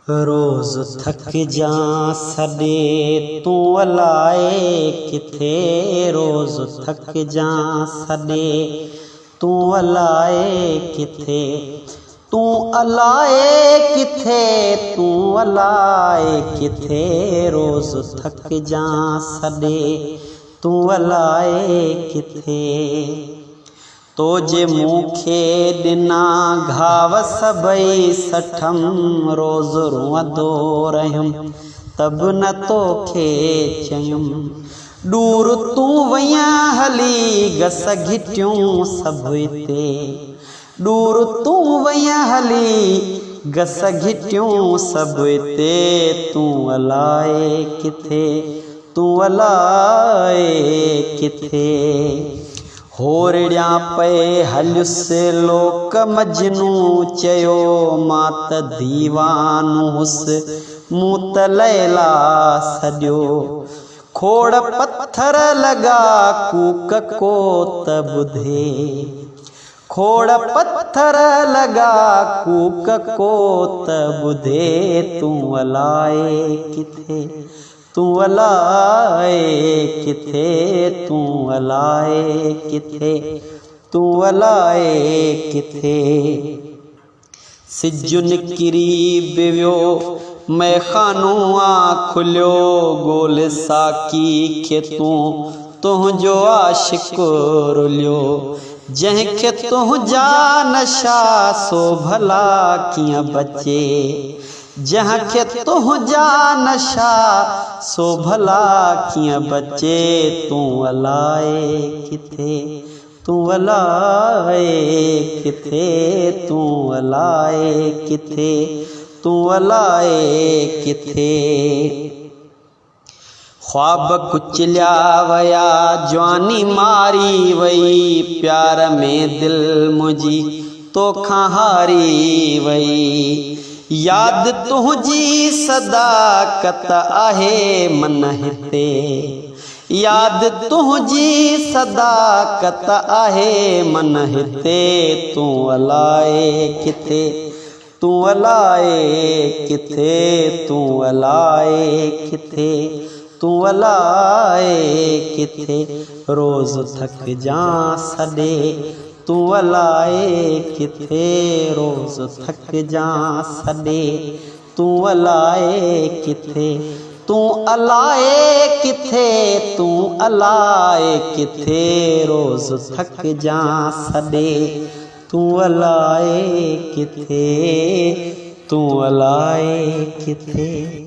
रोज थक जा सॾे तूं अलाए किथे, रोज थक जा सॾे तूं अलाए किथे, तूं अलाए किथे, तूं अलाए किथे, रोज थक जा सॾे तूं अलाए किथे। तो जे मूंखे ॾिना घाव सभई सठम, रोज़ रुअंदो रहियुमि तब न तोखे चयुमि। दूर तूं वईं हली घस घिटियूं सभु हिते, दूर तूं वईं हली घस घिटियूं सभु हिते, तूं अलाए किथे, तूं अलाए किथे। होरड़िया पे हलियुसि लोक मजनू चयो, मां त दीवानो हुसि मूं त लैला सॼो। खोड़ पत्थर लॻा कूक को त ॿुधे, खोड़ पत्थर लॻा कूक को त ॿुधे, तूं अलाए किथे, तूं अलाए किथे, तूं अलाए किथे, तूं अलाए किथे। सिज निकिरी बि वियो मैखानो आ खुलियो, ॻोल्ह साकी खे तूं तुंहिंजो आशिक़ रुलियो। जंहिंखे तुंहिंजा नशा सो भला कीअं बचे, जंहिंखे तुंहिंजा नशा सो भला कीअं बचे, तूं अलाए किथे, तूं अलाए किथे, तूं अलाए किथे, तूं अलाए किथे। ख्वाब कुचलिया वया जवानी मारी वई, प्यार में दिल मुंहिंजी तोखां हारी वई। याद तुंहिंजी सदाकत आहे मन हिते, याद तुंहिंजी सदाकत आहे मन हिते, तूं अलाए किथे, तूं अलाए किथे, तूं अलाए किथे, तूं अलाए किथे। रोज़ थक जा सॾे तूं अलाए किथे, रोज़ थक जा सॾे तूं अलाए किथे, तूं अलाए किथे, तूं अलाए किथे, रोज़ थक जा सॾे तूं अलाए किथे, तूं अलाए किथे।